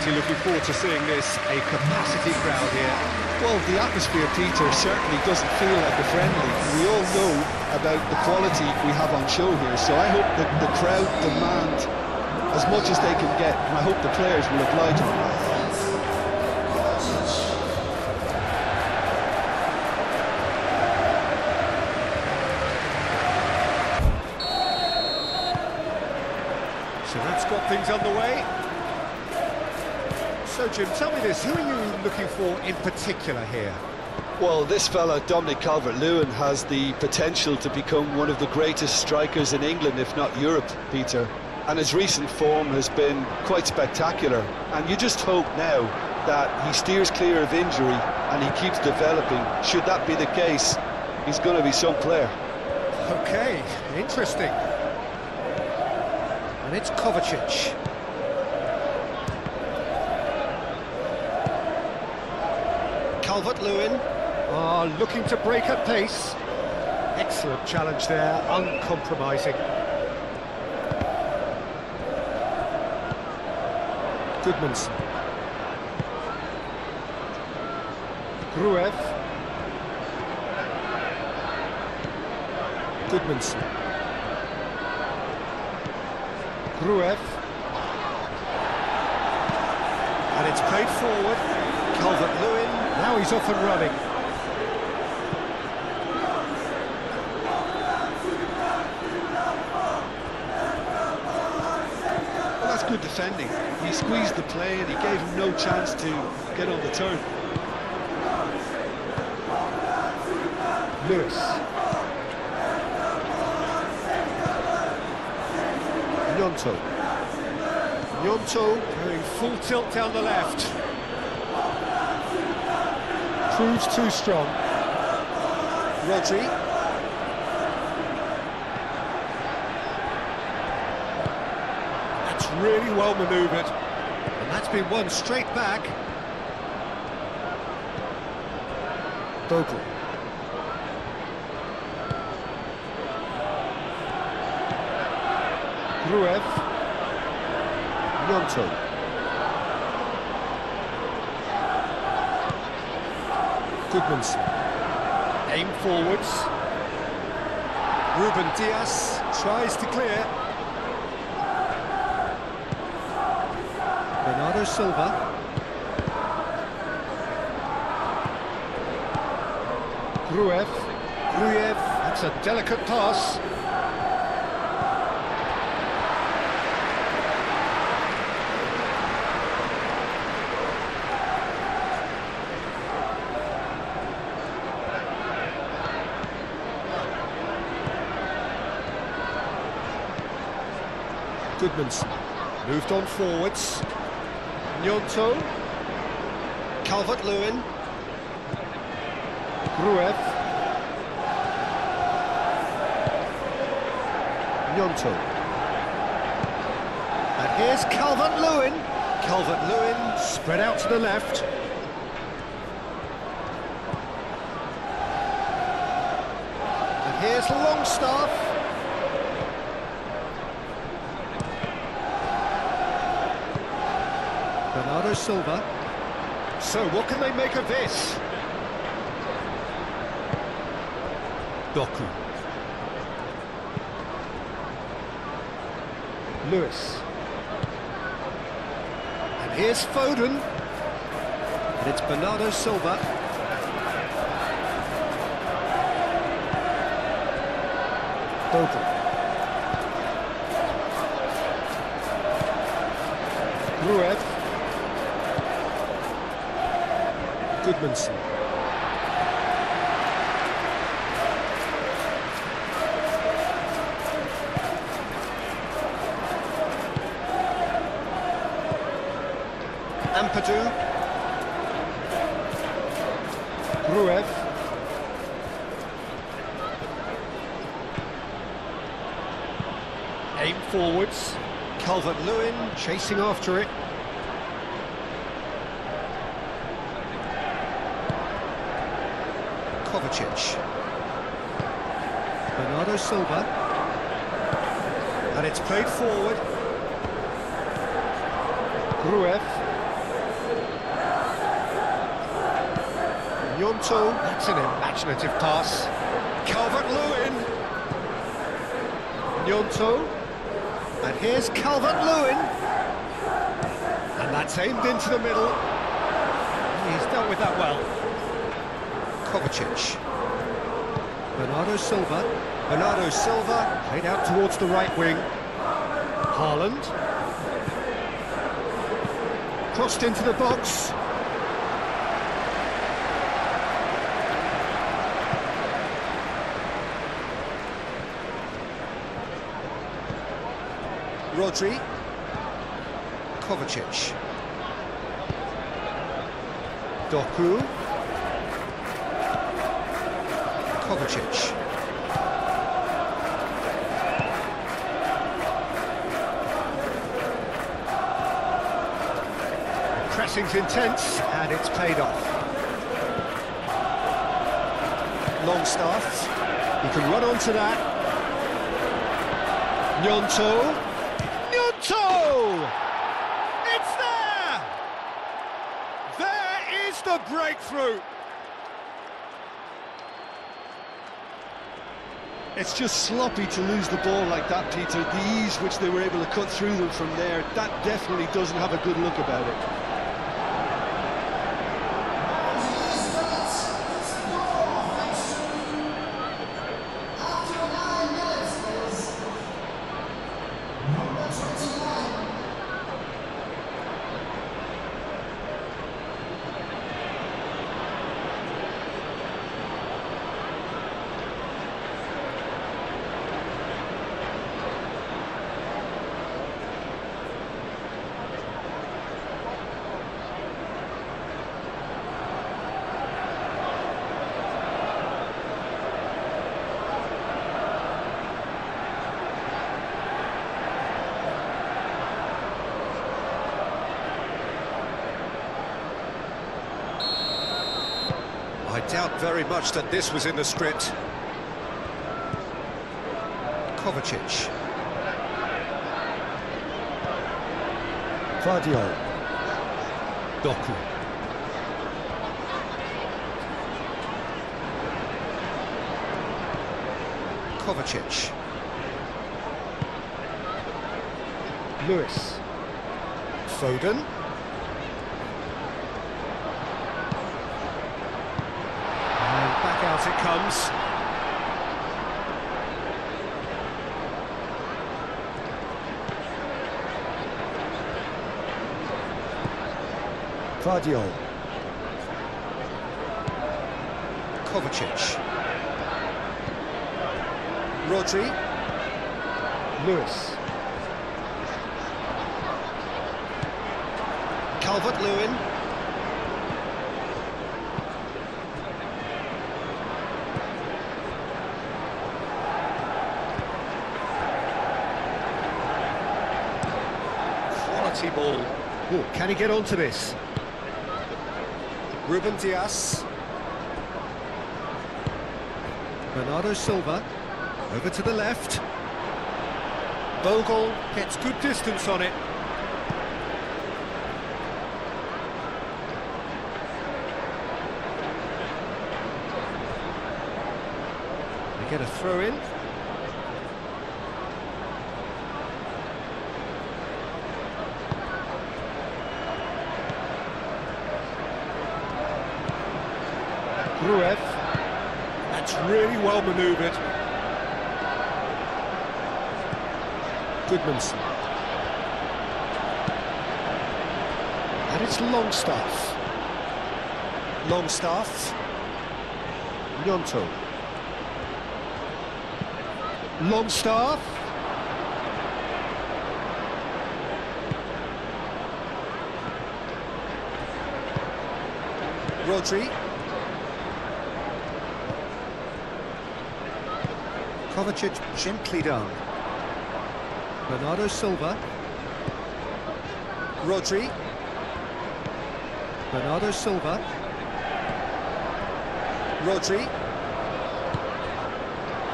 Absolutely looking forward to seeing this. A capacity crowd here. Well, the atmosphere, Peter, certainly doesn't feel like a friendly. We all know about the quality we have on show here, so I hope that the crowd demand as much as they can get, and I hope the players will oblige them. So that's got things underway. So, Jim, tell me this, who are you looking for in particular here? Well, this fella, Dominic Calvert-Lewin, has the potential to become one of the greatest strikers in England, if not Europe, Peter. And his recent form has been quite spectacular. And you just hope now that he steers clear of injury and he keeps developing. Should that be the case, he's going to be some player. OK, interesting. And it's Kovacic. Calvert-Lewin, looking to break at pace. Excellent challenge there, uncompromising. Goodmanson. Gruev. Goodmanson. Gruev. And it's played forward. Calvert-Lewin, now he's off and running. Well, that's good defending. He squeezed the play and he gave him no chance to get on the turn. Lewis. Gnonto. Gnonto going full tilt down the left. Proves too strong. Rodri. That's really well manoeuvred. And that's been won straight back. Bogle. Gruev. Gnonto. Goodmanson. Aim forwards. Ruben Dias tries to clear. Bernardo Silva. Gruev. That's a delicate pass. Goodmanson moved on forwards. Gnonto. Calvert-Lewin. Gruev. Gnonto. And here's Calvert-Lewin. Calvert-Lewin spread out to the left. And here's Longstaff. Bernardo Silva. So, what can they make of this? Doku. Lewis. And here's Foden. And it's Bernardo Silva. Bogle. Gruev. Goodmanson. Ampadu. Gruev. Aim forwards. Calvert-Lewin chasing after it. Kovacic. Bernardo Silva. And it's played forward. Gruev. Gnonto, that's an imaginative pass. Calvert-Lewin. Gnonto. And here's Calvert-Lewin. And that's aimed into the middle. He's dealt with that well. Kovacic. Bernardo Silva. Bernardo Silva played out towards the right wing. Haaland. Crossed into the box. Rodri. Kovacic. Doku. Kovacic. Pressing's intense, and it's paid off. Longstaff. He can run onto that. Gnonto. Gnonto! It's there! There is the breakthrough! It's just sloppy to lose the ball like that, Peter. The ease which they were able to cut through them from there, that definitely doesn't have a good look about it. I doubt very much that this was in the script. Kovacic. Vardiol. Doku. Kovacic. Lewis. Foden. Back out it comes. Vardiol. Kovacic. Rodri. Lewis. Calvert-Lewin. Ball. Ooh, can he get onto this? Ruben Dias. Bernardo Silva. Over to the left. Bogle gets good distance on it. They get a throw in. Gruev. That's really well manoeuvred. Goodmanson. And it's Longstaff. Longstaff. Gnonto. Longstaff. Rodri. Kovacic gently down. Bernardo Silva. Rodri. Bernardo Silva. Rodri.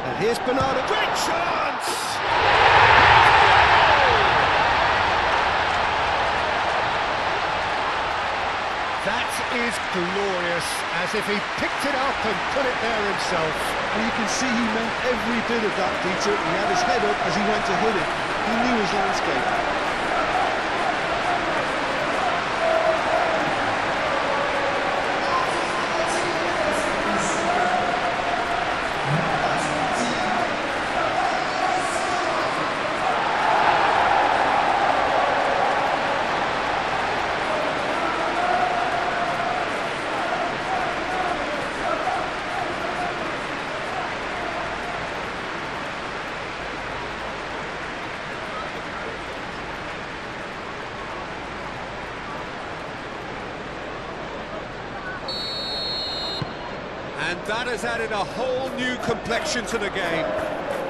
And here's Bernardo. Great chance! That is glorious, as if he picked it up and put it there himself. And you can see he meant every bit of that, Peter. He had his head up as he went to hit it. He knew his landscape. And that has added a whole new complexion to the game.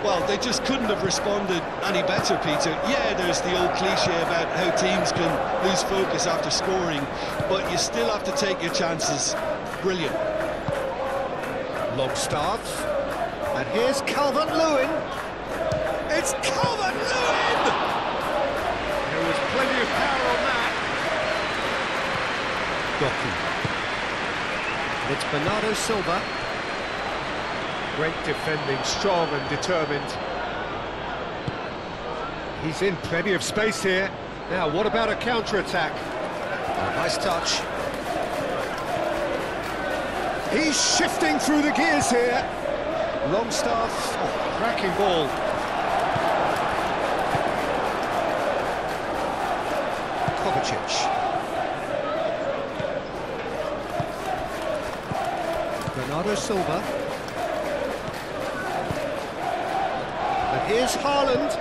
Well, they just couldn't have responded any better, Peter. Yeah, there's the old cliche about how teams can lose focus after scoring, but you still have to take your chances. Brilliant. Longstaff. And here's Calvert-Lewin. It's Calvert-Lewin! There was plenty of power on that. Doku. It's Bernardo Silva. Great defending, strong and determined. He's in plenty of space here. Now, what about a counter-attack? Oh, nice touch. He's shifting through the gears here. Longstaff, oh, cracking ball. Kovacic. Bernardo Silva. And here's Haaland.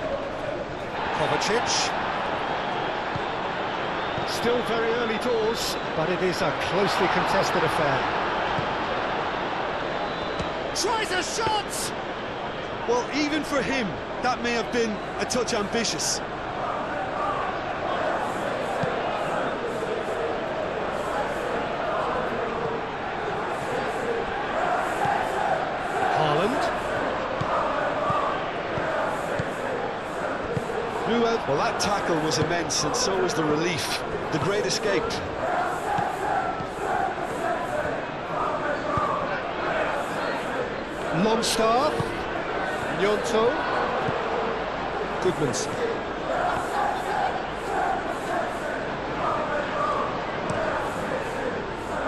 Kovacic. Still very early doors, but it is a closely contested affair. Tries a shot! Well, even for him, that may have been a touch ambitious. Well, that tackle was immense, and so was the relief. The great escape. Longstaff. Gnonto. Goodmanson.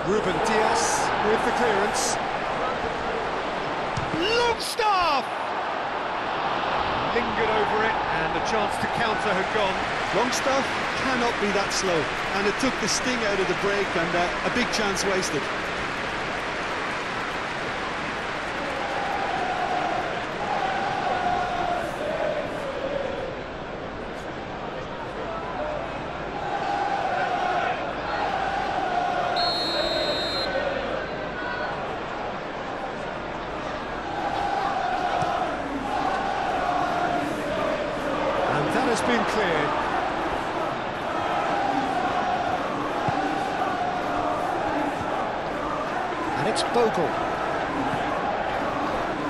Ruben Dias with the clearance. Longstaff! Lingered over it, and the chance to counter had gone. Longstaff cannot be that slow, and it took the sting out of the break, and a big chance wasted. That has been cleared. And it's Bogle.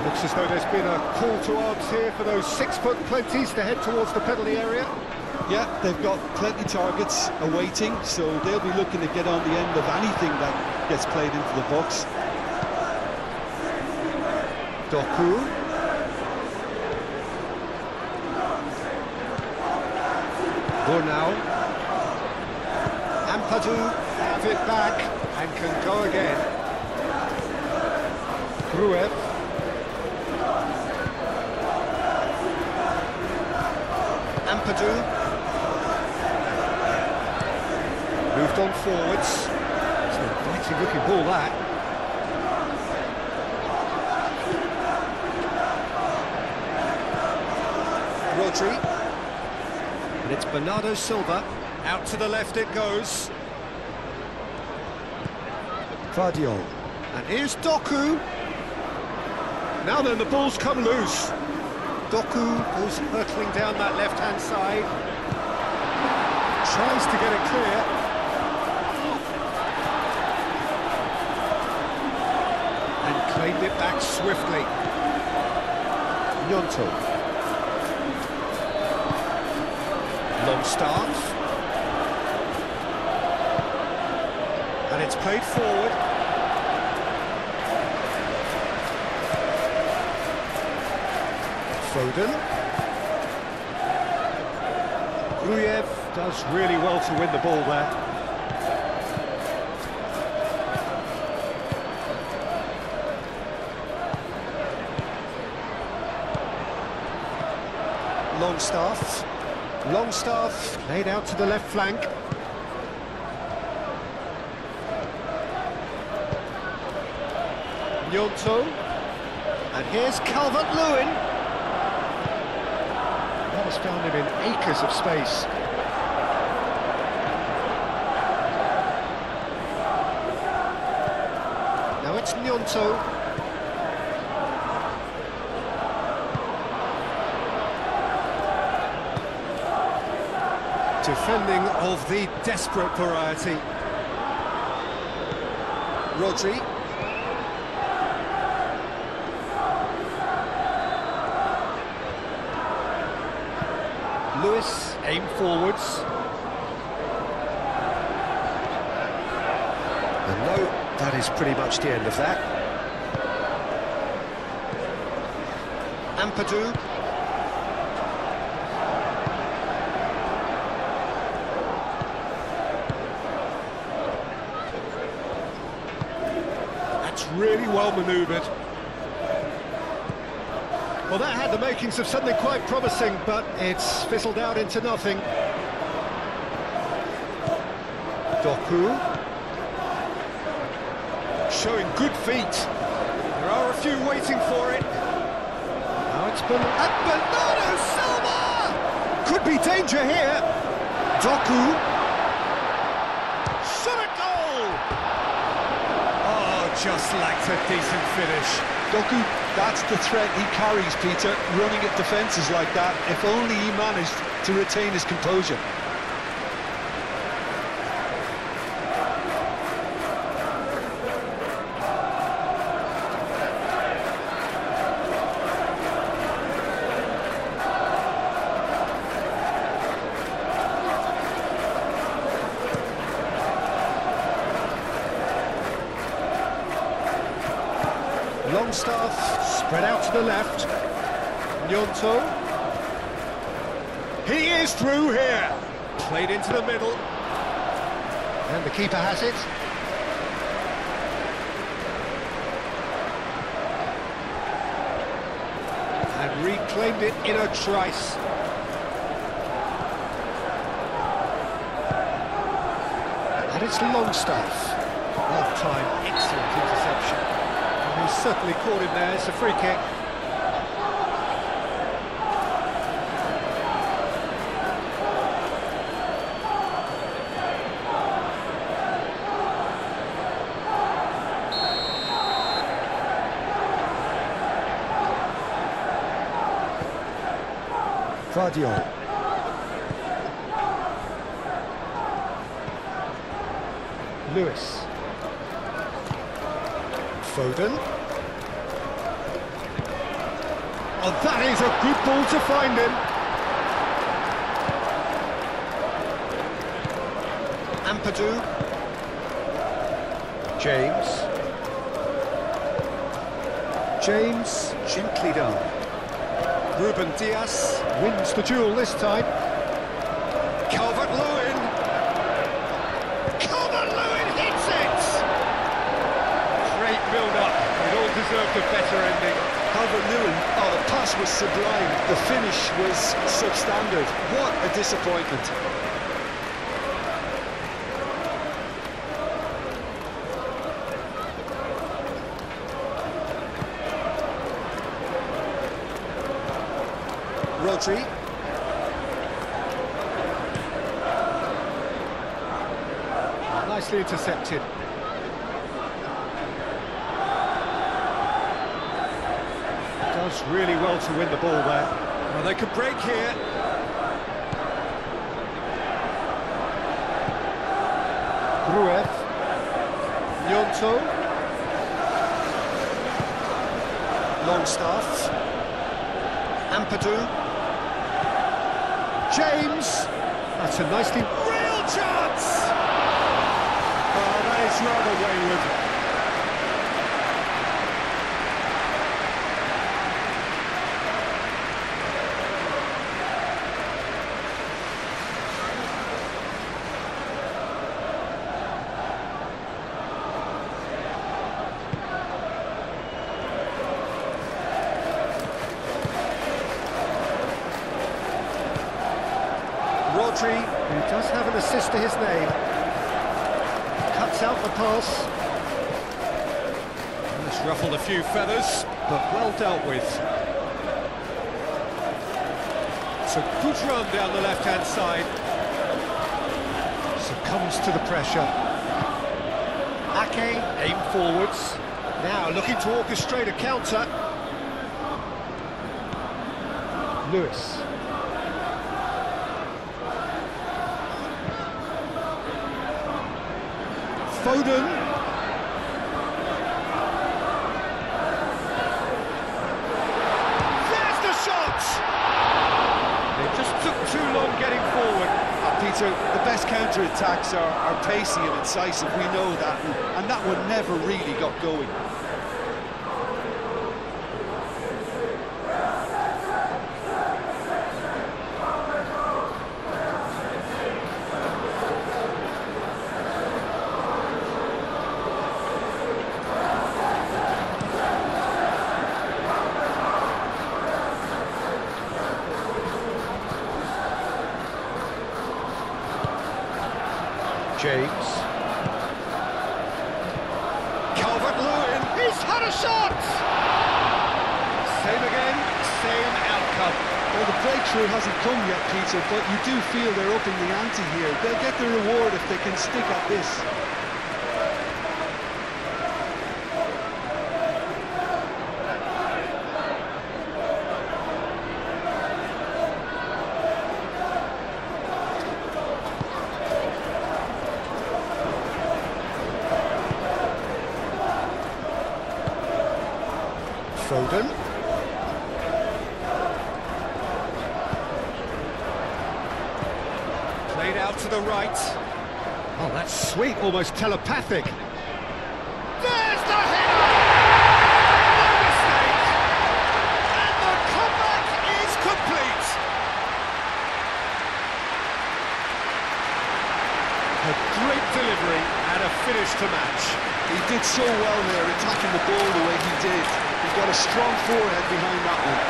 Looks as though there's been a call to arms here for those 6-foot plenties to head towards the penalty area. Yeah, they've got plenty targets awaiting, so they'll be looking to get on the end of anything that gets played into the box. Doku. Now, Ampadu have it back and can go again. Gruev. Ampadu. Moved on forwards. It's an inviting looking ball, that. Rodri. And it's Bernardo Silva. Out to the left it goes. Vardiol. And here's Doku. Now then, the ball's come loose. Doku goes hurtling down that left-hand side. Tries to get it clear. And claimed it back swiftly. Gnonto. Longstaff. And it's played forward. Foden. Gruyev does really well to win the ball there. Longstaff laid out to the left flank. Gnonto, and here's Calvert-Lewin. That has found him in acres of space. Now it's Gnonto. Defending of the desperate variety. Rodri. Lewis, aim forwards. And no, that is pretty much the end of that. Ampadu. Really well manoeuvred. Well, that had the makings of something quite promising, but it's fizzled out into nothing. Doku. Showing good feet. There are a few waiting for it. Now it's Bernardo Silva! Could be danger here. Doku. Shot a goal! Just lacked a decent finish. Doku, that's the threat he carries, Peter, running at defences like that. If only he managed to retain his composure. Longstaff spread out to the left. Gnonto. He is through here. Played into the middle. And the keeper has it. And reclaimed it in a trice. And it's Longstaff. Well timed, excellent interception. He's certainly caught him there. It's a free kick. Vardiol. Lewis. Foden. Oh, that is a good ball to find him. Ampadu. James, gently done. Ruben Dias wins the duel this time. Calvert-Lewin hits it! Great build-up, it all deserved a better ending. Calvert-Lewin, oh, the pass was sublime, the finish was substandard. What a disappointment. Rodri. Nicely intercepted. Does really well to win the ball there. Well, they could break here. Gruev. Gnonto. Longstaff. Ampadu. James, that's a nicely real chance. Oh, that is That's rather wayward. Rodri, who does have an assist to his name, cuts out the pass. And it's ruffled a few feathers, but well dealt with. It's a good run down the left-hand side. Succumbs to the pressure. Ake, aim forwards. Now looking to orchestrate a counter. Lewis. Foden. There's the shot! It just took too long getting forward. Peter, the best counter-attacks are pacey and incisive, we know that, and that one never really got going. James. Calvert-Lewin, he's had a shot! Same again, same outcome. Well, the breakthrough hasn't come yet, Peter, but you do feel they're upping the ante here. They'll get the reward if they can stick at this. Foden. Played out to the right. Oh, that's sweet, almost telepathic. There's the header! No mistake! And the comeback is complete! A great delivery and a finish to match. He did so well there, attacking the ball the way he did. He's got a strong forehead behind that one.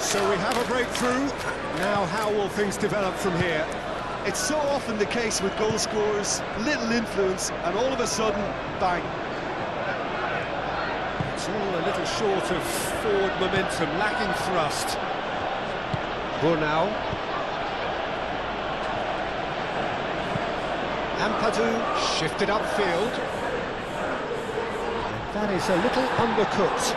So we have a breakthrough. Now how will things develop from here? It's so often the case with goal scorers, little influence, and all of a sudden, bang. It's all a little short of forward momentum, lacking thrust. Burnau. Ampadu shifted upfield. And that is a little undercooked.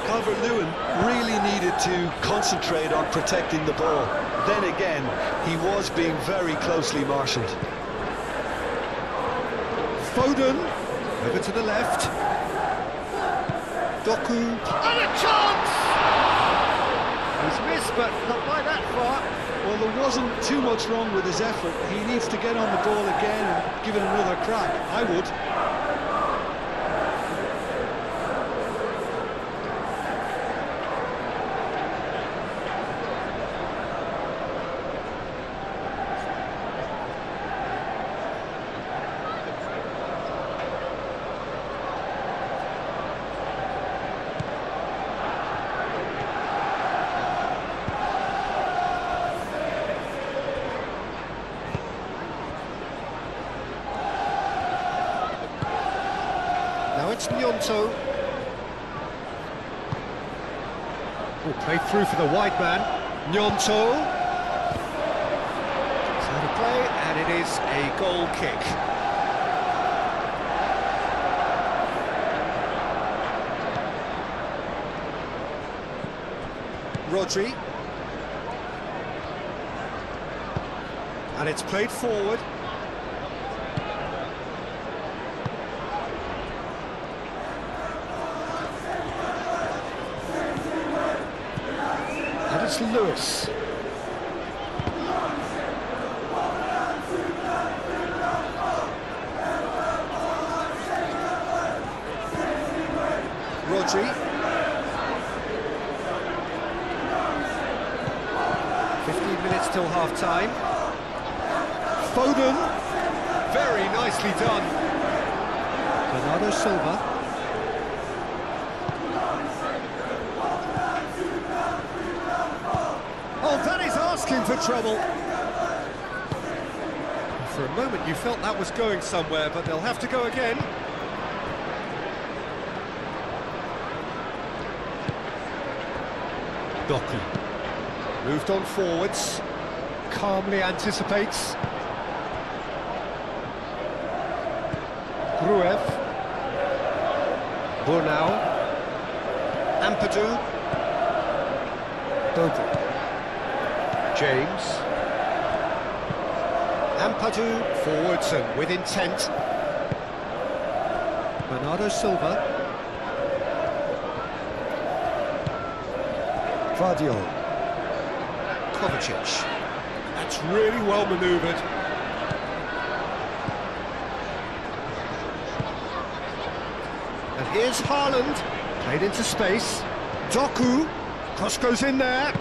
Calvert-Lewin really needed to concentrate on protecting the ball. Then again, he was being very closely marshalled. Foden, over to the left. Doku, and a chance! He's missed, but not by that far. Well, there wasn't too much wrong with his effort. He needs to get on the ball again and give it another crack. I would. Now it's Gnonto. Oh, played through for the wide man. Gnonto. It's out of play, and it is a goal kick. Rodri. And it's played forward. And it's Lewis. Rodri. 15 minutes till half-time. Foden. Very nicely done. Bernardo Silva. Oh, that is asking for trouble. For a moment you felt that was going somewhere, but they'll have to go again. Doku. Moved on forwards. Calmly anticipates. Gruev. Burnau. Ampadu. Doku. James. Ampadu forwards and with intent. Bernardo Silva. Vardiol. Kovacic. That's really well manoeuvred. And here's Haaland. Played into space. Doku. Cross goes in there.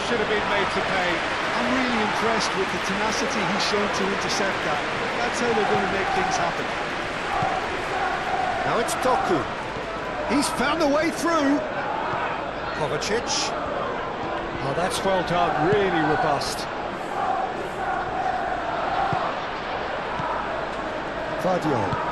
Should have been made to pay. I'm really impressed with the tenacity he's shown to intercept that. That's how they're going to make things happen. Now it's Doku. He's found a way through. Kovacic. Oh, that's well done, really robust. Vardiol.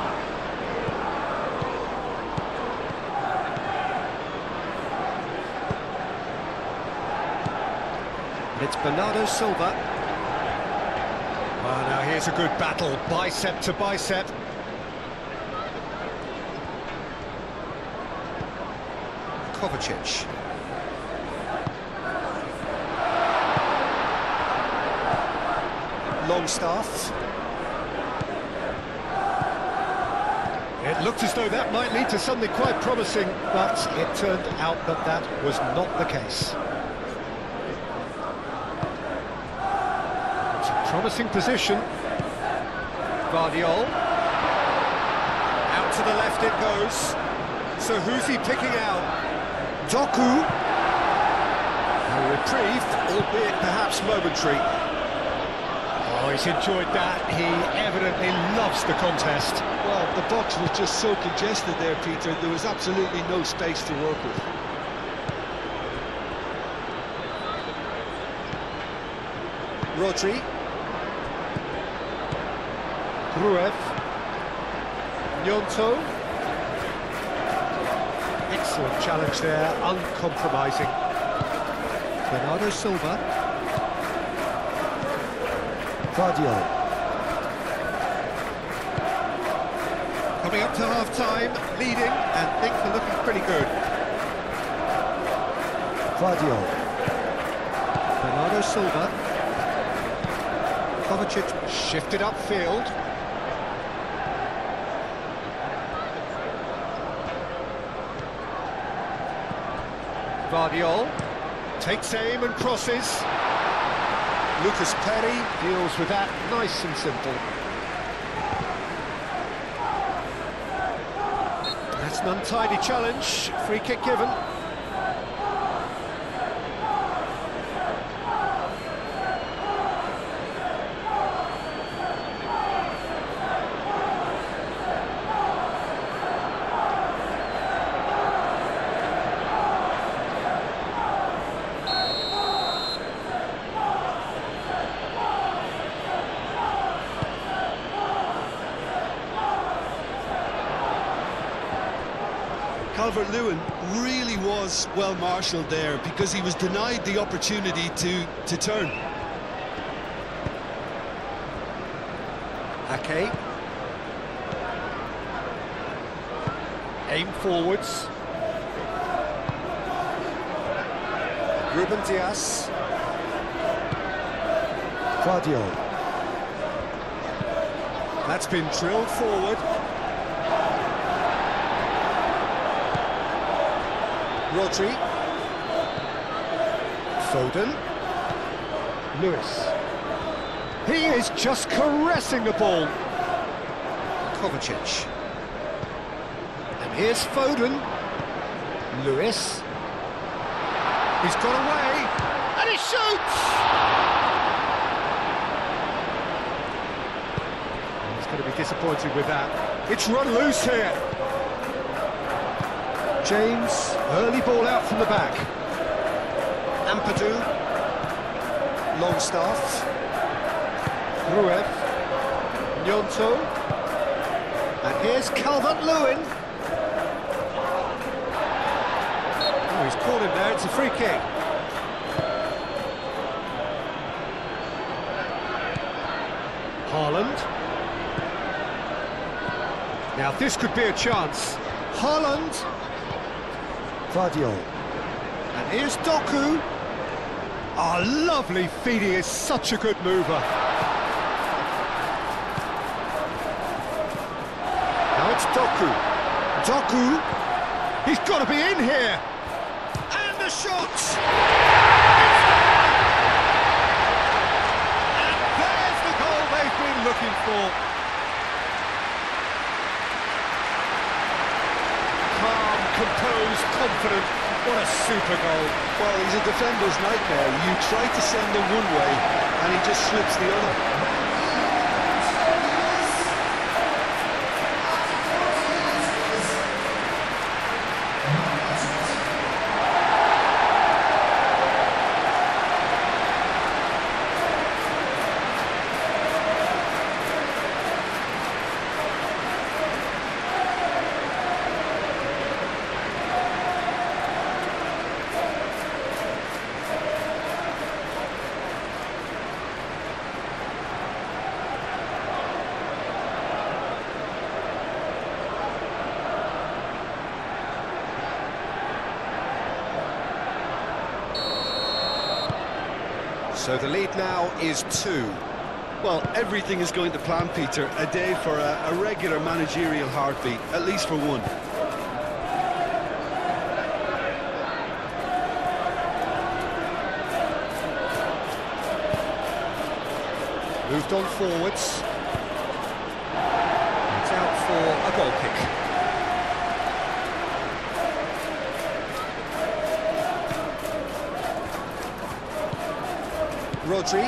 It's Bernardo Silva. Oh, now here's a good battle, bicep to bicep. Kovacic. Longstaff. It looked as though that might lead to something quite promising, but it turned out that that was not the case. Promising position. Vardiol. Out to the left it goes. So who's he picking out? Doku. A reprieve, albeit perhaps momentary. Oh, he's enjoyed that. He evidently loves the contest. Well, the box was just so congested there, Peter. There was absolutely no space to work with. Rodri. Gruev. Gnonto. Excellent challenge there, uncompromising. Bernardo Silva. Vardiol. Coming up to half-time, leading, and things are looking pretty good. Vardiol. Bernardo Silva. Kovacic shifted upfield. Vardiol takes aim and crosses. Lucas Perry deals with that nice and simple. That's an untidy challenge. Free kick given. Calvert-Lewin really was well marshalled there because he was denied the opportunity to turn. Ake. Aim forwards. Ruben Dias. Guardiola. That's been drilled forward. Rodri. Foden. Lewis. He is just caressing the ball. Kovacic. And here's Foden. Lewis. He's got away. And he shoots! He's going to be disappointed with that. It's run loose here. James, early ball out from the back. Ampadu. Longstaff. Gruev. Gnonto. And here's Calvert-Lewin. Oh, he's caught him there, it's a free kick. Haaland. Now this could be a chance. Haaland. Guardiola. And here's Doku. Oh, lovely feed, he is such a good mover. Now it's Doku. Doku. He's got to be in here. And the shot. It's and there's the goal they've been looking for. Calm, composed, confident. What a super goal. Well, he's a defender's nightmare. You try to send him one way and he just slips the other. So the lead now is 2. Well, everything is going to plan, Peter. A day for a regular managerial heartbeat, at least for one. Moved on forwards. It's out for a goal kick. Rodri.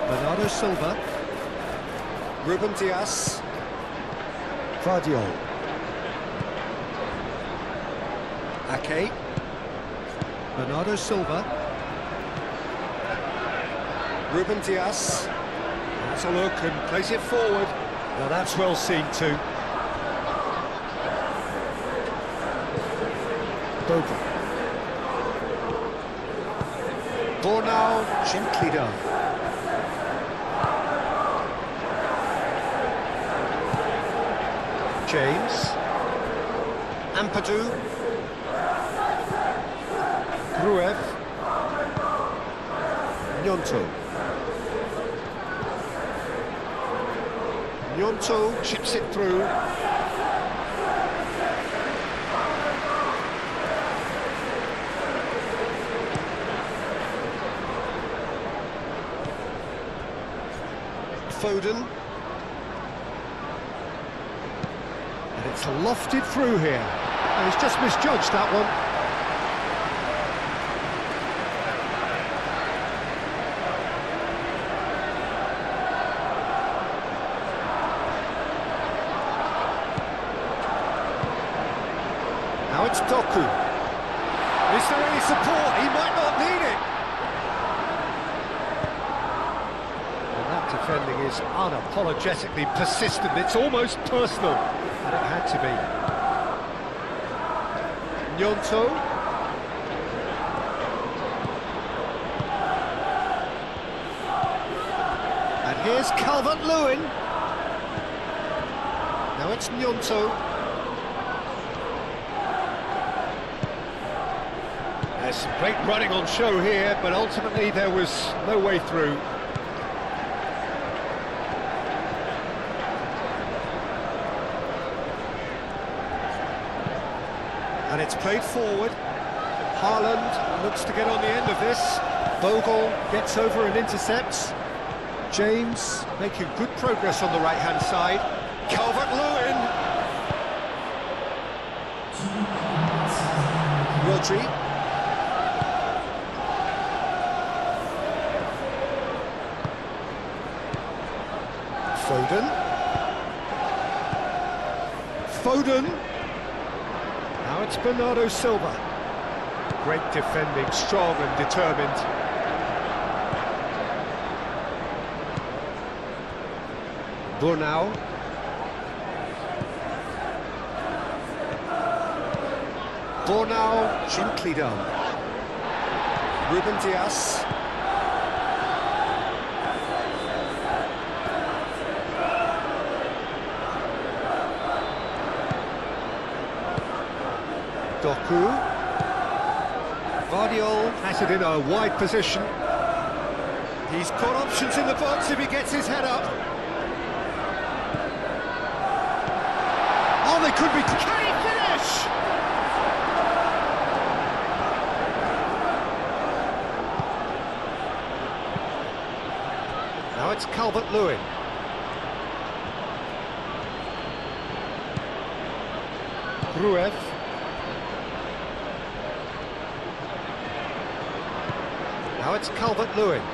Bernardo Silva. Ruben Dias. Guardiola. Ake. Bernardo Silva. Ruben Dias. That's a look and plays it forward. Now that's well seen too. Bornau, gently done. James. Ampadu. Gruev. Gnonto. Gnonto chips it through. Foden. And it's lofted through here. And he's just misjudged that one. Now it's Doku. Is there any support? He might not need it. And that defending is unapologetically persistent. It's almost personal, and it had to be. Gnonto. And here's Calvert-Lewin. Now it's Gnonto. There's some great running on show here, but ultimately there was no way through. And it's played forward. Haaland looks to get on the end of this. Bogle gets over and intercepts. James making good progress on the right-hand side. Calvert-Lewin. Rodri. Foden. Now it's Bernardo Silva. Great defending, strong and determined. Bornau. Gently done. Ruben Dias. Doku. Guardiola has it in a wide position. He's got options in the box if he gets his head up. Oh, they could be... Can he finish? Now it's Calvert-Lewin. Gruev. Now it's Calvert-Lewin.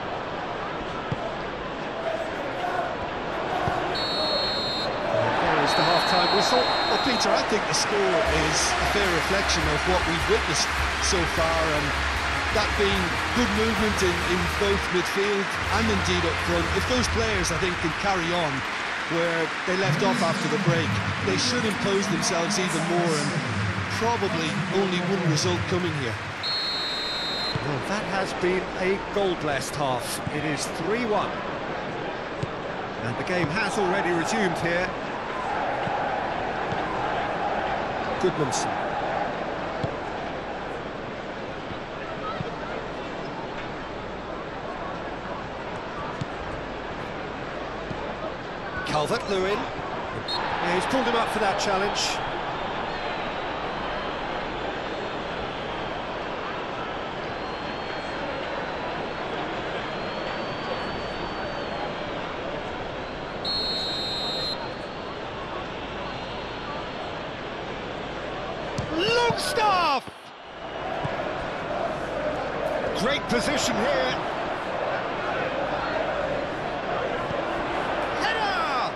There is the half-time whistle. Well, Peter, I think the score is a fair reflection of what we've witnessed so far, and that being good movement in both midfield and indeed up front. If those players, I think, can carry on where they left off after the break, they should impose themselves even more, and probably only one result coming here. Well, that has been a goal-blessed half. It is 3-1. And the game has already resumed here. Goodmanson. Calvert-Lewin. Yeah, he's pulled him up for that challenge. Longstaff! Great position here. Header!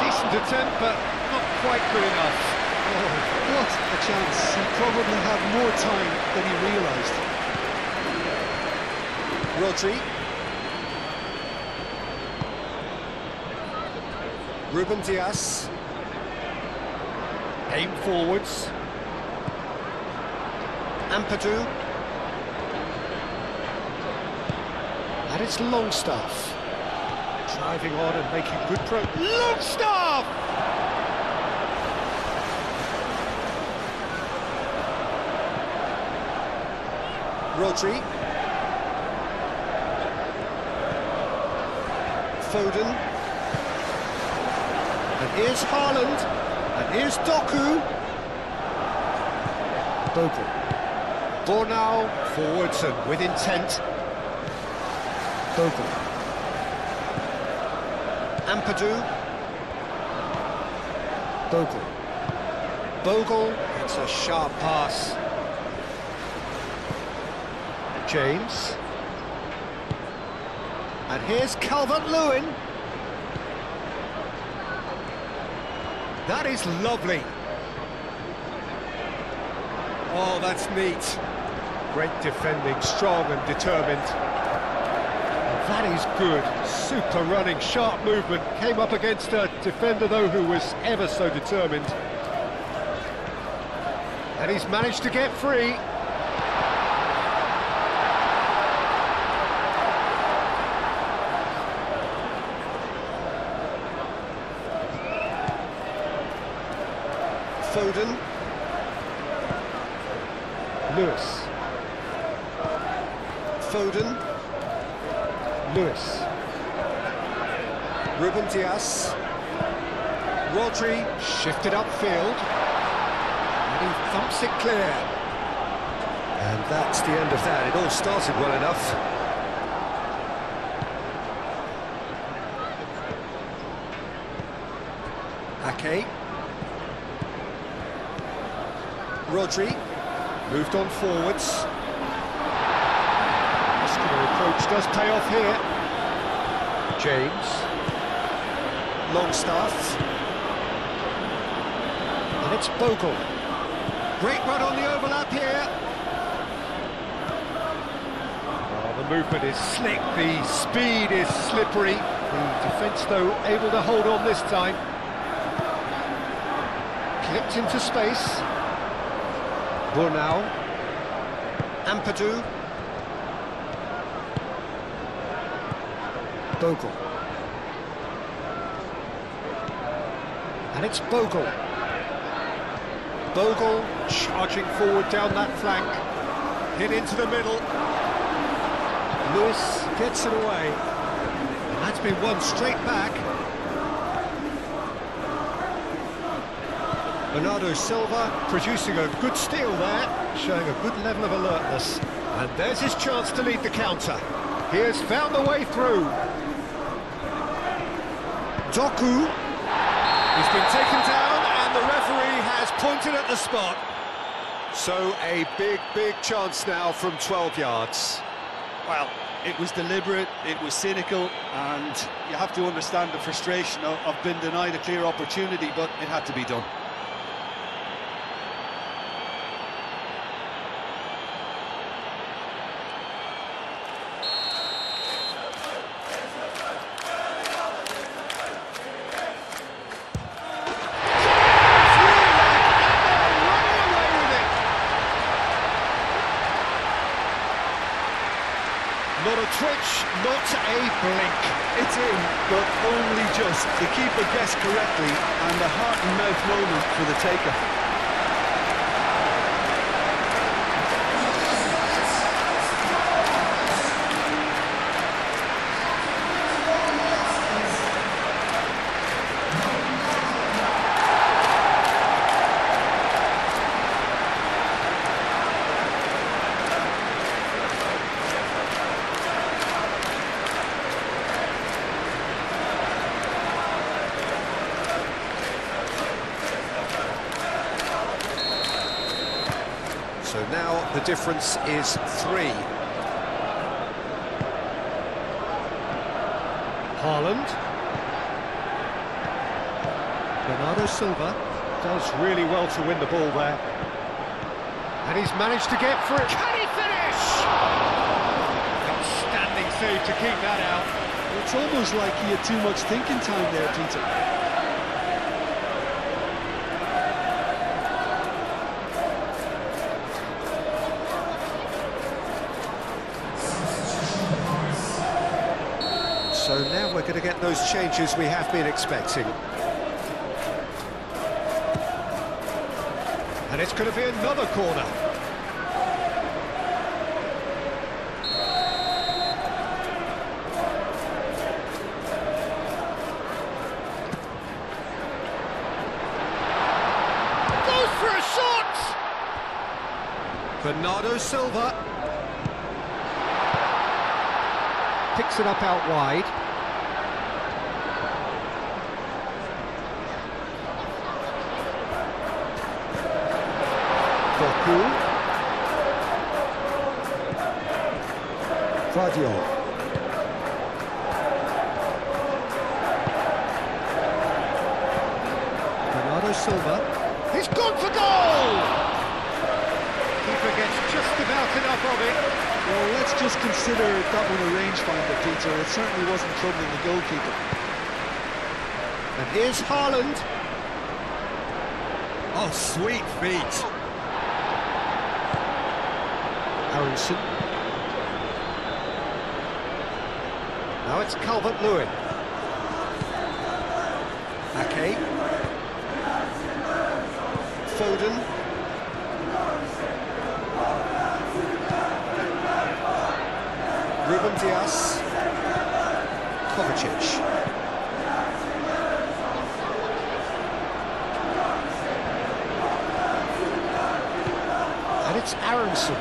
Decent attempt, but not quite good enough. Oh, what a chance. He probably had more time than he realised. Rodri. Ruben Dias. Aim forwards. Ampadu. And it's Longstaff. Driving on and making good Longstaff! Rodri. Foden. And here's Haaland. And here's Doku. Bogle. Bornau, forwards and with intent. Bogle. Ampadu. Bogle. It's a sharp pass. James. And here's Calvert-Lewin. That is lovely. Oh, that's neat. Great defending, strong and determined. That is good. Super running, sharp movement. Came up against a defender, though, who was ever so determined. And he's managed to get free. Foden. Lewis. Foden. Lewis. Ruben Dias. Rodri shifted upfield. And he thumps it clear. And that's the end of that. It all started well enough. Ake. Rodri. Moved on forwards. Muscular approach does pay off here. James. Longstaff. And it's Bogle. Great run on the overlap here. Oh, the movement is slick, the speed is slippery. The defence, though, able to hold on this time. Clipped into space. Burnau. Ampadu. Bogle. And it's Bogle. Bogle charging forward down that flank. Hit into the middle. Lewis gets it away. And that's been won straight back. Bernardo Silva producing a good steal there, showing a good level of alertness. And there's his chance to lead the counter. He has found the way through. Doku. He's been taken down and the referee has pointed at the spot. So a big chance now from 12 yards. Well, it was deliberate, it was cynical, and you have to understand the frustration of being denied a clear opportunity, but it had to be done. Not a twitch, not a blink. It's in, but only just. The keeper guessed correctly, and the heart and mouth moment for the taker. So now the difference is 3. Haaland. Bernardo Silva does really well to win the ball there. And he's managed to get through. Can he finish? Outstanding save to keep that out. It's almost like he had too much thinking time there, Peter. So now we're going to get those changes we have been expecting. And it's going to be another corner. Goes for a shot! Bernardo Silva. Picks it up out wide. Doku. Guardiola. Bernardo Silva. He's gone for goal! Keeper gets just about enough of it. Well, let's just consider that one a rangefinder, Peter. It certainly wasn't troubling the goalkeeper. And here's Haaland. Oh, sweet feet. Aronson. Now it's Calvert-Lewin. Ake. Foden. Ruben Dias. Kovacic. And it's Aronson.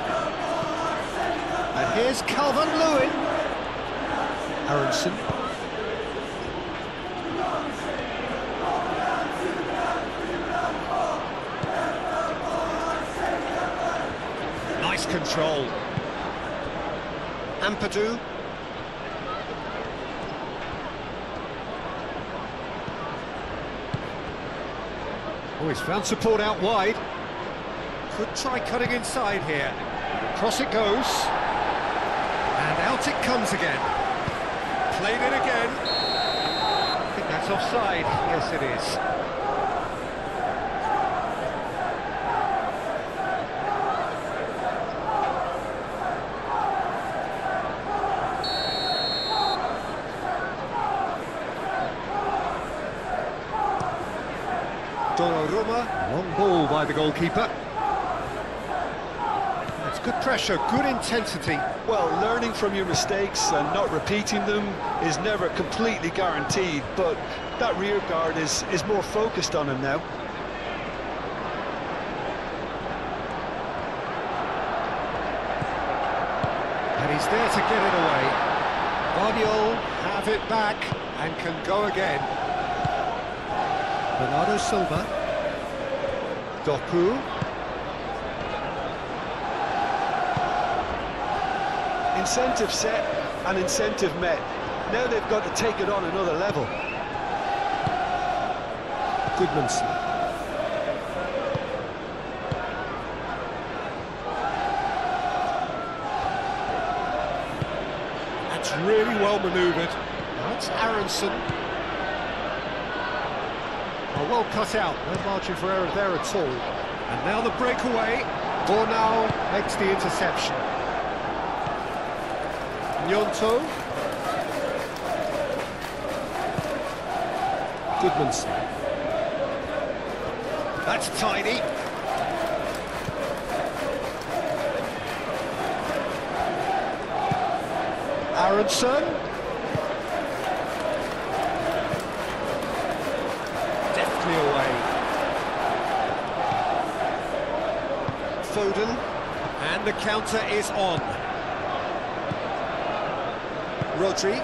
And here's Calvert-Lewin. Aronson. Nice control. Ampadu. Oh, he's found support out wide. Could try cutting inside here. Cross it goes. And out it comes again. Played it again. I think that's offside. Yes, it is. Donnarumma, long ball by the goalkeeper. That's good pressure, good intensity. Well, learning from your mistakes and not repeating them is never completely guaranteed, but that rear guard is more focused on him now. And he's there to get it away. Guardiola have it back and can go again. Bernardo Silva. Doku. Incentive set and incentive met. Now they've got to take it on another level. Goodmanson. That's really well manoeuvred. Now it's Aronson. Oh, well cut out, no margin for error there at all. And now the breakaway. Bornau makes the interception. Gnonto. Goodmanson. That's tidy. Aronson. Deftly away. Foden. And the counter is on. Rodri.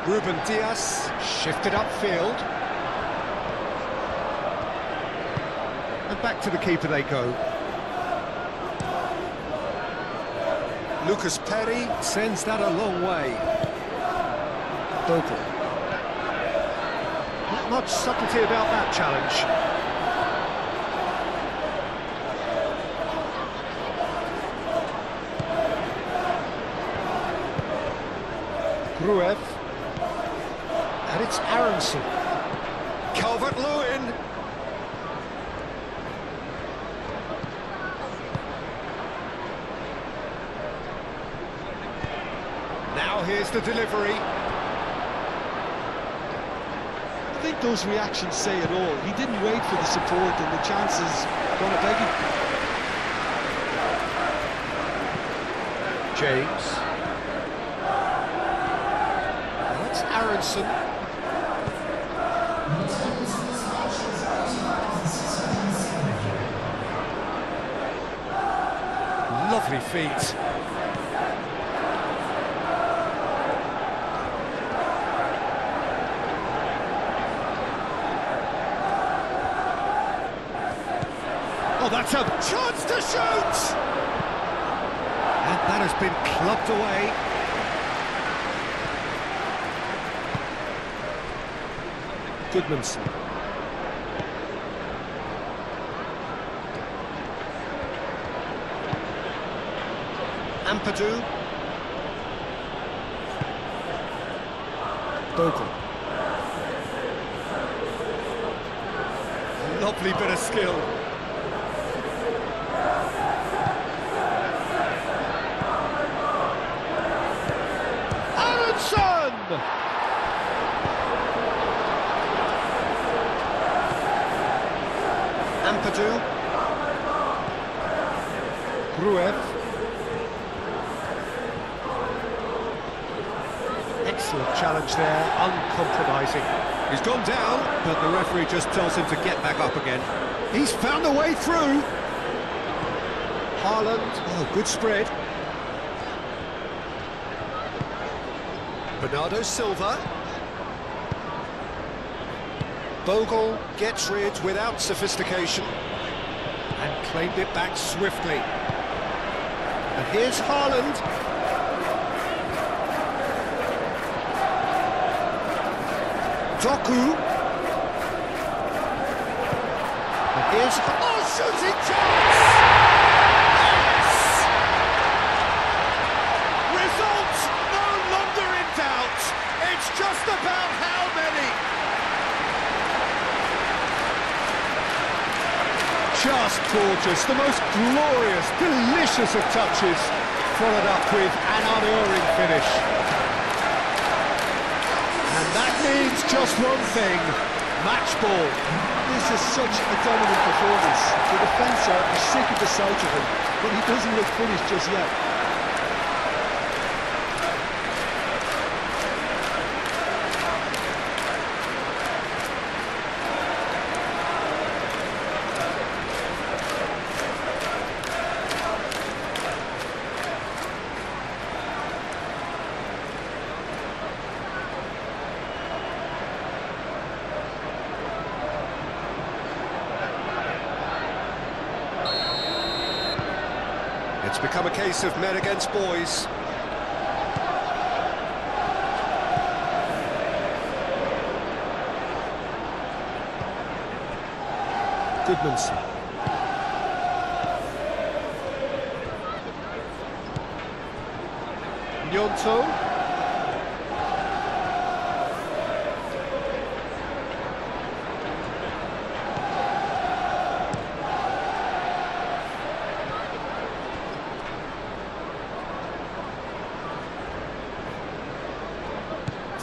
Ruben Dias shifted upfield. And back to the keeper they go. Lucas Perry sends that a long way. Bogle. Not much subtlety about that challenge. Gruev. And it's Aronson. Calvert-Lewin. Now here's the delivery. I think those reactions say it all. He didn't wait for the support and the chances gonna beg him. James. That's Aronson. Lovely feet. Oh, that's a chance to shoot! And that has been clubbed away. Goodmanson. Ampadu. Bogle. Lovely bit of skill. Aronson! Ampadu. Gruev. Excellent challenge there, uncompromising. He's gone down, but the referee just tells him to get back up again. He's found a way through. Haaland, oh, good spread. Bernardo Silva. Bogle gets rid without sophistication and claimed it back swiftly. And here's Haaland. Doku. And here's... Oh, shooting chance! Yes! Result no longer in doubt. It's just about how many. Just gorgeous. The most glorious, delicious of touches. Followed up with an unerring finish. And that means just one thing, match ball. This is such a dominant performance. The defence are sick of the sight of him, but he doesn't look finished just yet. It's become a case of men against boys. Goodmanson. Gnonto.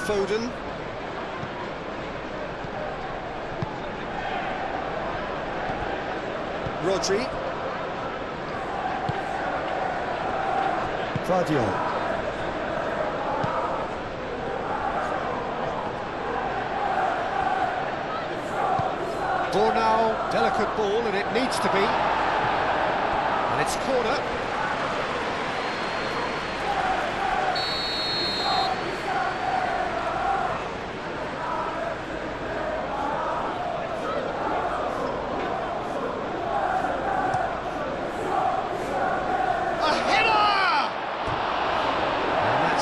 Foden. Rodri. Vardiol. Bornau, delicate ball, and it needs to be. And it's corner.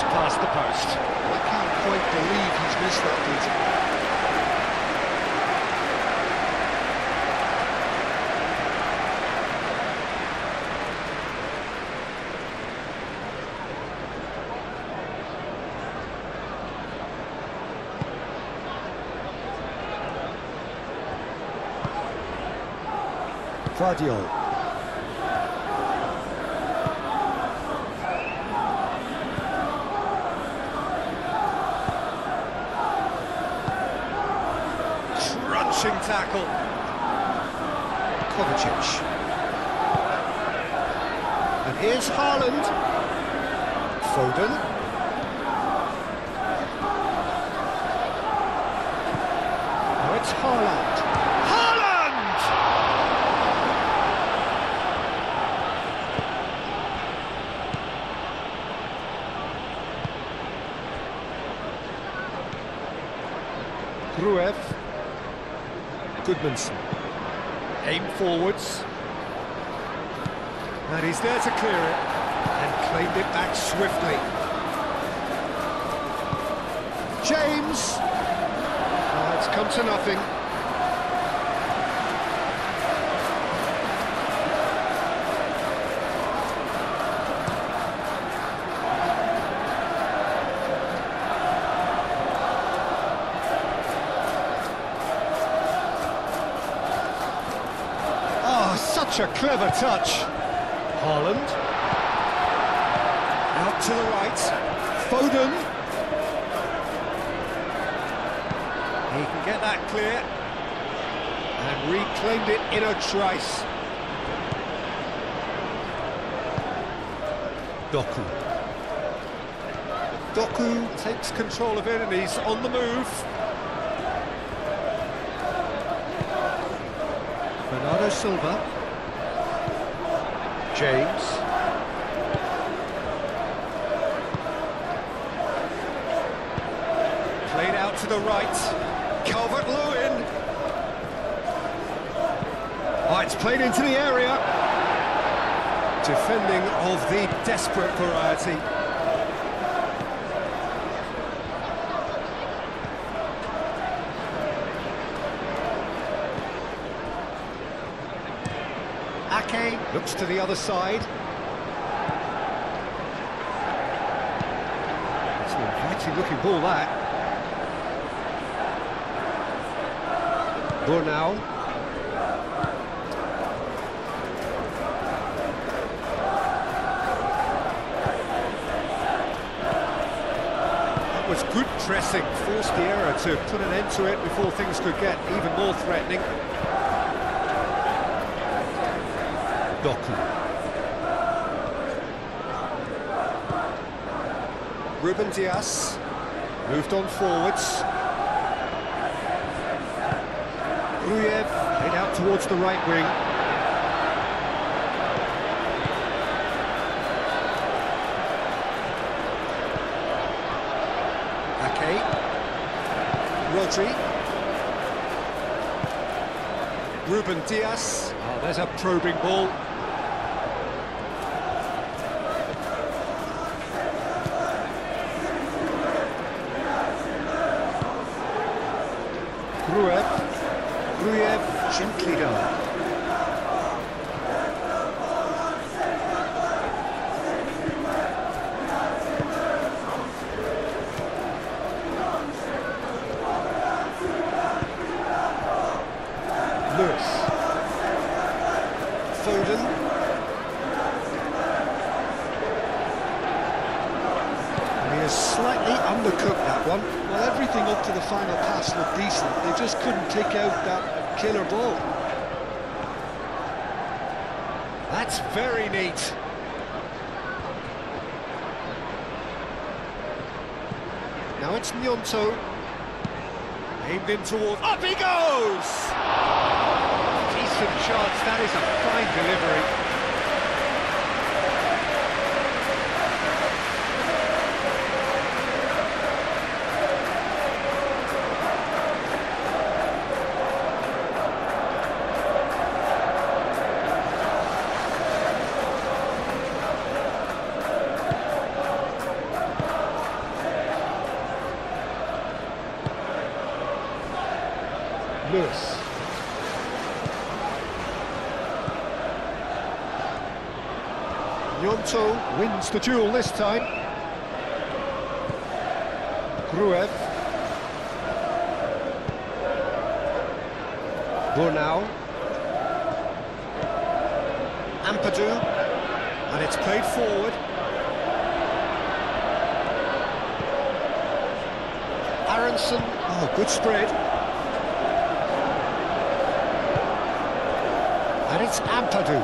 Past the post. I can't quite believe he's missed that, Peter. Vardiol. Crunching tackle. Kovacic. And here's Haaland. Foden. Now it's Haaland. Haaland! Gruev. Goodmanson. Aim forwards. And he's there to clear it. And claimed it back swiftly. James. Oh, it's come to nothing. Such a clever touch. Haaland. Out to the right. Foden. He can get that clear. And reclaimed it in a trice. Doku. Doku takes control of it and he's on the move. Bernardo Silva. James. Played out to the right. Calvert-Lewin. Oh, it's played into the area. Defending of the desperate variety. Ake looks to the other side. It's an inviting looking ball, that. Burnau. That was good pressing, forced the error to put an end to it before things could get even more threatening. Doku. Ruben Dias moved on forwards. Gruyev head out towards the right wing. Ake. Rodri. Ruben Dias. Oh, there's a probing ball. Gruyev gently done. Lewis. Foden. And he has slightly undercooked that one. Well, everything up to the final pass looked decent. They just couldn't take out that killer ball. That's very neat. Now it's Gnonto. Aimed in towards... Up he goes! Decent chance. That is a fine delivery. Lewis. Gnonto wins the duel this time. Gruev. Burnau. Ampadu. And it's played forward. Aronson. Oh, good spread. And it's Ampadu.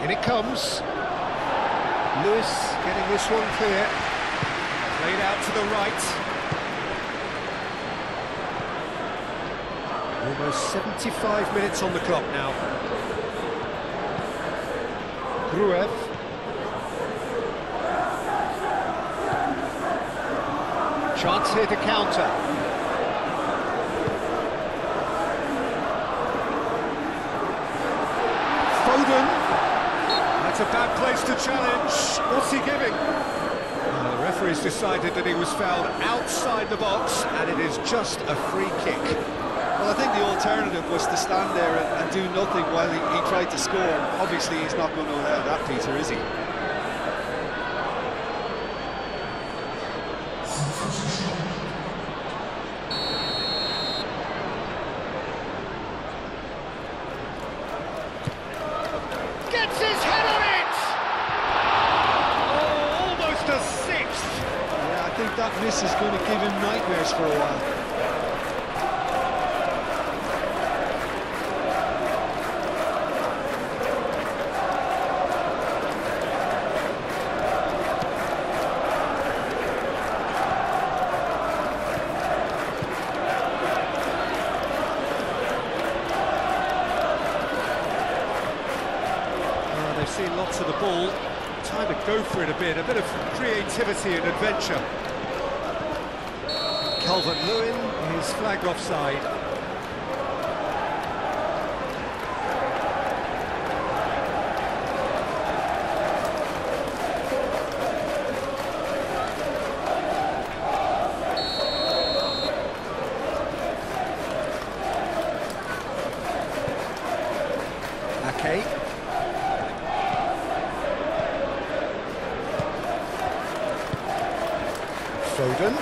In it comes. Lewis getting this one clear. Played out to the right. Almost 75 minutes on the clock now. Gruev. Chance here to counter. Foden. That's a bad place to challenge. What's he giving? The referee's decided that he was fouled outside the box, and it is just a free kick. Well, I think the alternative was to stand there and do nothing while he tried to score. Obviously, he's not going to allow that, Peter, is he? Gets his head on it! Oh, almost a sixth! Yeah, I think that miss is going to give him nightmares for a while. They've seen lots of the ball, time to go for it a bit of creativity and adventure. Calvert-Lewin is flagged offside. Ake. Foden.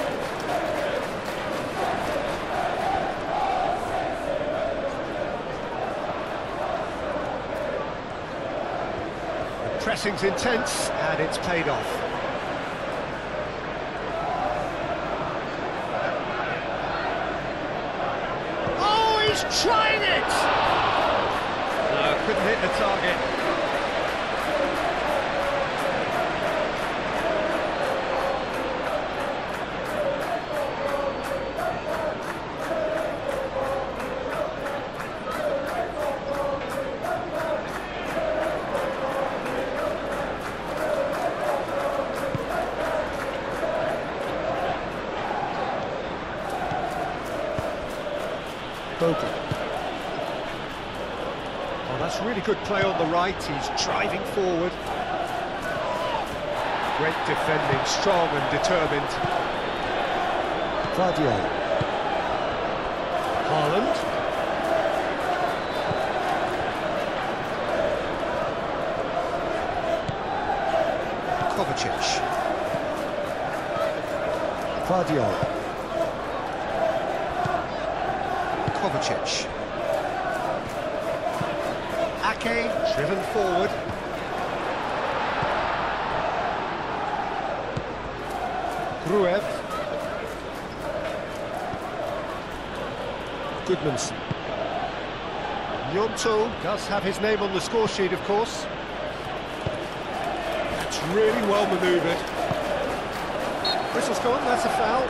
The pressing's intense and it's paid off. Oh, he's trying it! No, couldn't hit the target. Bogle. Oh, that's really good play on the right. He's driving forward. Great defending, strong and determined. Vardier. Haaland. Kovacic. Vardier. Kovacic. Ake, driven forward. Gruev. Goodmanson. Gnonto does have his name on the score sheet, of course. That's really well manoeuvred. Whistle's gone, that's a foul.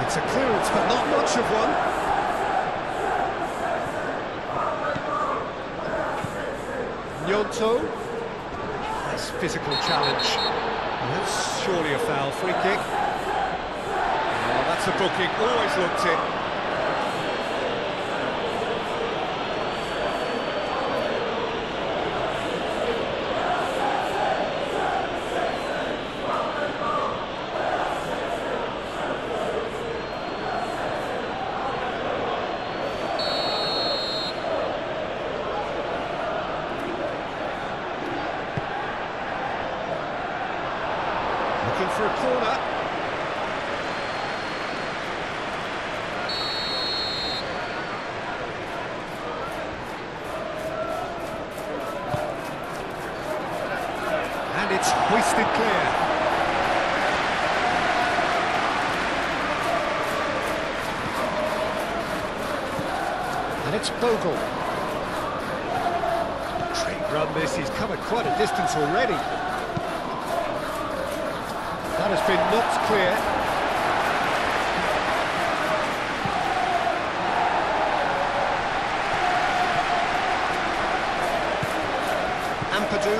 It's a clearance, but not much of one. Gnonto. Nice physical challenge. That's surely a foul. Free kick. Oh, that's a booking. Always looked it. Looking for a corner. And it's hoisted clear. And it's Bogle. Great run this, he's come at quite a distance already. That has been knocked clear. Ampadu.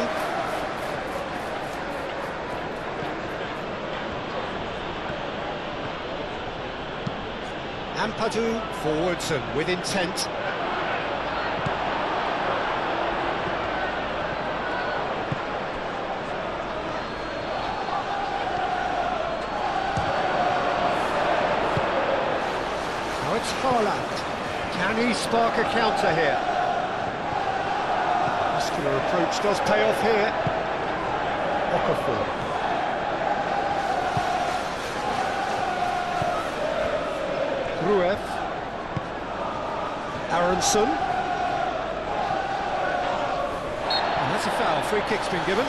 Ampadu forwards and with intent. Now it's Haaland. Can he spark a counter here? Muscular approach does pay off here. Okafor. Rueff. Aronson. And that's a foul. Free kick's been given.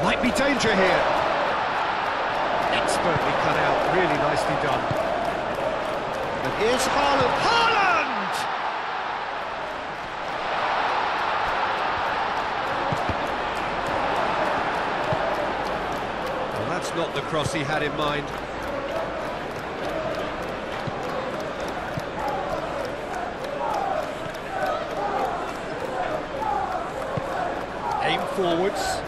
Might be danger here. Expertly cut out, really nicely done. And here's Haaland. Haaland! Well, that's not the cross he had in mind. Aim forwards.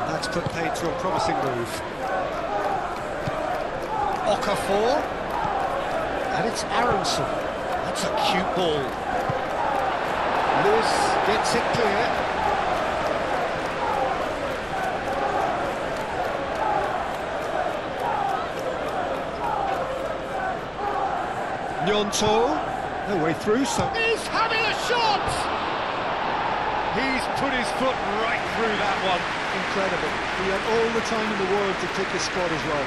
That's put paid to a promising move. Okafor. And it's Aronson. That's a cute ball. Lewis gets it clear. Gnonto. No way through, so... He's having a shot! He's put his foot right through that one. Incredible. He had all the time in the world to pick his spot as well.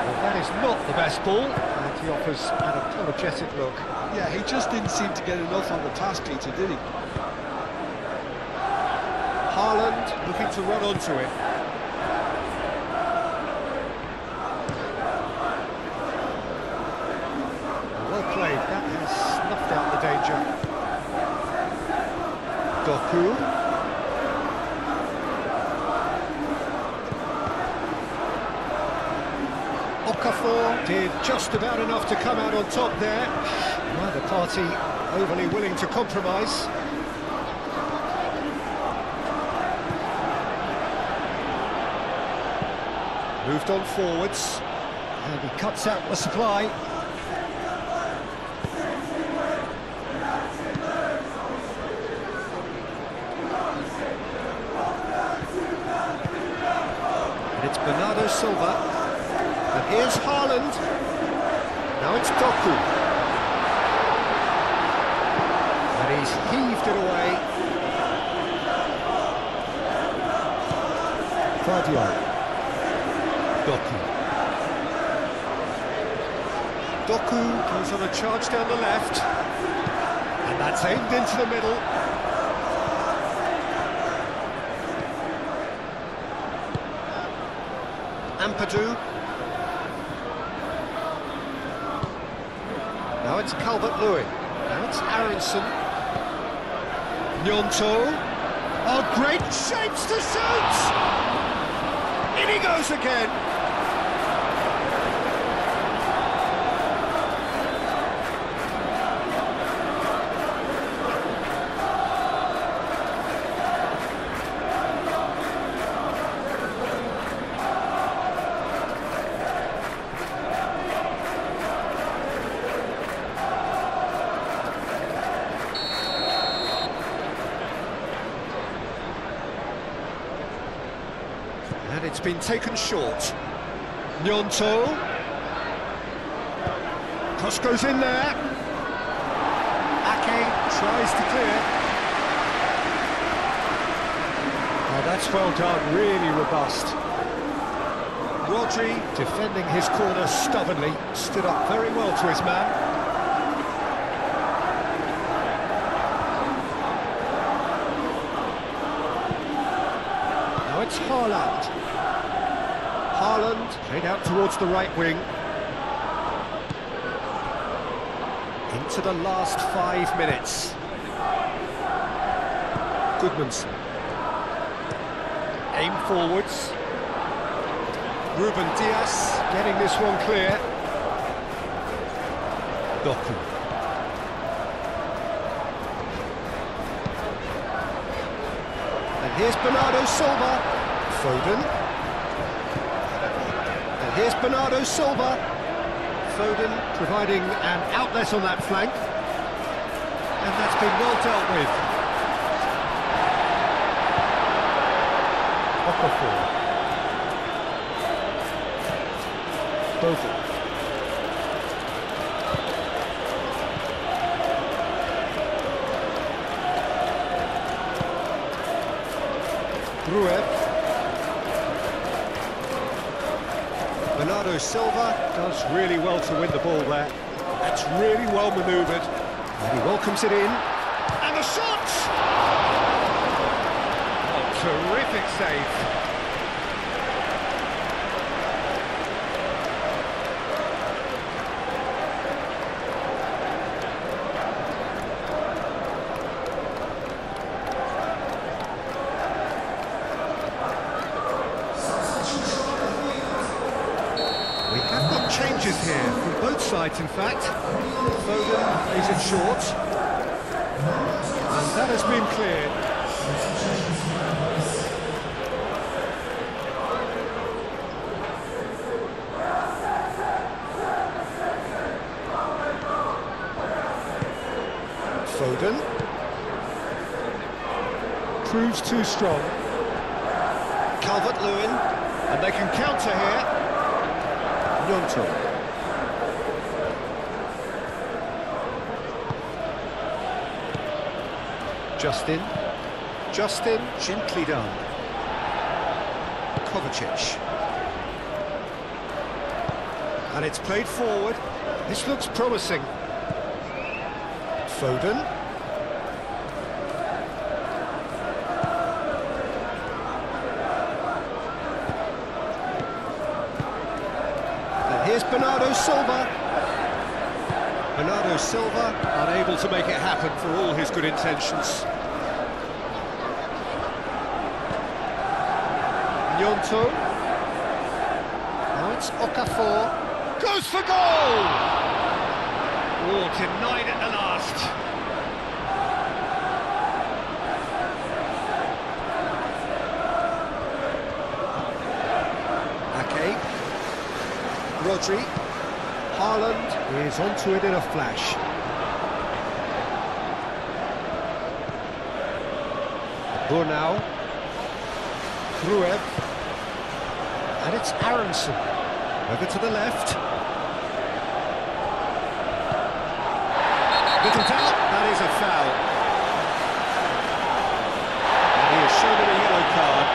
Well, that is not the best ball, and he offers an apologetic look. Yeah, he just didn't seem to get enough on the pass, Peter, did he? Haaland looking to run onto it. Well played, that has snuffed out the danger. Doku. Okafor did just about enough to come out on top there. Neither party overly willing to compromise. Moved on forwards, and he cuts out the supply. And it's Bernardo Silva. And here's Haaland. Now it's Doku. And he's heaved it away. Guardiola. Doku. Doku goes on a charge down the left. And that's aimed into the middle. Ampadu. Now it's Calvert-Lewin. Now it's Aronson. Gnonto. Oh, great shapes to shoot! In he goes again! And it's been taken short. Gnonto. Cross goes in there. Ake tries to clear. And That's well done, really robust. Rodri, defending his corner stubbornly, stood up very well to his man. Now it's Haaland. Haaland, played out towards the right wing. Into the last 5 minutes. Goodmanson. Aim forwards. Ruben Dias getting this one clear. Doku. And here's Bernardo Silva. Foden. And here's Bernardo Silva. Foden providing an outlet on that flank. And that's been well dealt with. Okafor. Bogle. Gruev. Bernardo Silva does really well to win the ball there. That's really well manoeuvred. And he welcomes it in. And the shot! Oh, terrific save. Changes here from both sides, in fact. Foden plays it short, and that has been cleared. Foden proves too strong. Calvert-Lewin, and they can counter here. Gnonto. Justin, gently done. Kovacic. And it's played forward. This looks promising. Foden. Here's Bernardo Silva. Bernardo Silva unable to make it happen for all his good intentions. Gnonto. Now it's Okafor. Goes for goal! Oh, denied at the last. Ake. Rodri. Haaland is onto it in a flash. Brunau. Gruev. And it's Aronson. Over to the left. Little doubt, that is a foul. And he has shown him a yellow card.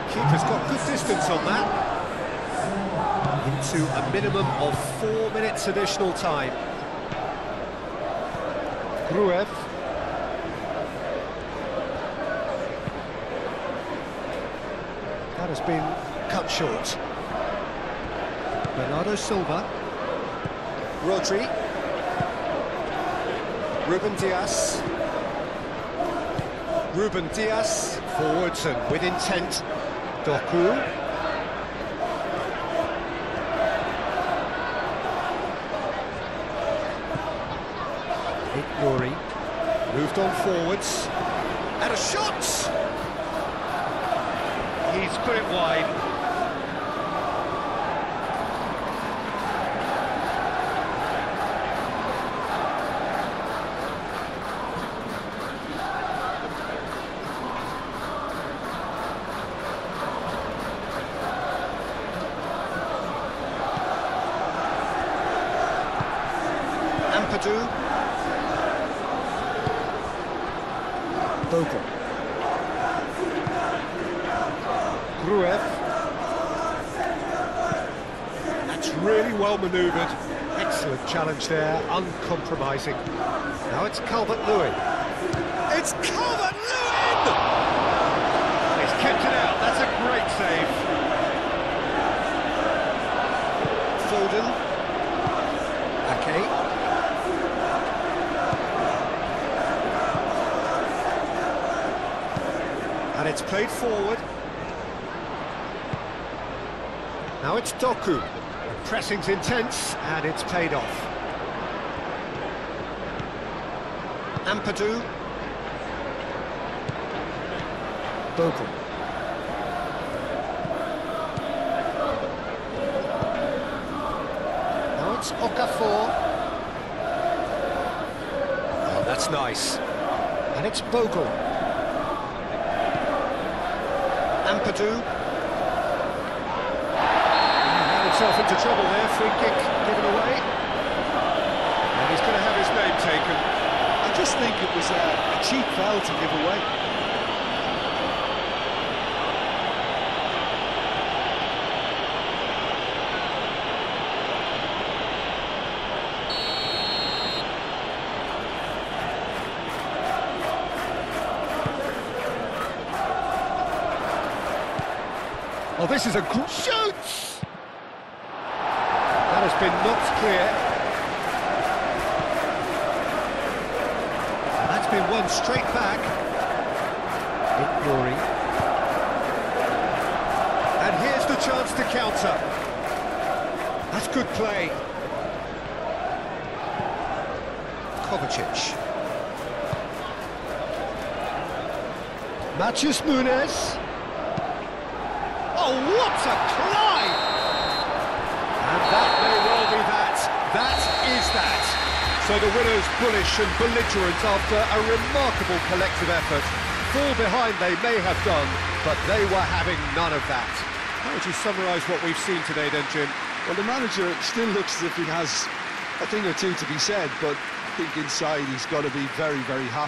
Keeper's got good distance on that. Into a minimum of 4 minutes additional time. Gruev. That has been cut short. Bernardo Silva. Rodri. Ruben Dias. Ruben Dias. Forwards and with intent. Doku. Nuri moved on forwards. And a shot! He's put it wide. Ampadu. Bogle. Gruev. That's really well manoeuvred. Excellent challenge there, uncompromising. Now it's Calvert-Lewin. It's Calvert-Lewin! He's kept it out, that's a great save. Foden. Ake. And it's played forward. Now it's Doku. Pressing's intense, and it's paid off. Ampadu. Bogle. Now it's Okafor. Oh, that's nice. And it's Bogle. Ampadu. Himself into trouble there, free kick given away. And he's going to have his name taken. I just think it was a cheap foul to give away. Oh, this is a good shoot! That has been knocked clear. And that's been won straight back. Ignoring. And here's the chance to counter. That's good play. Kovacic. Matheus Nunes. Oh, what a climb! And that may well be that. That is that. So the winners bullish and belligerent after a remarkable collective effort. Fall behind they may have done, but they were having none of that. How would you summarise what we've seen today then, Jim? Well, the manager still looks as if he has a thing or two to be said, but I think inside he's got to be very, very happy.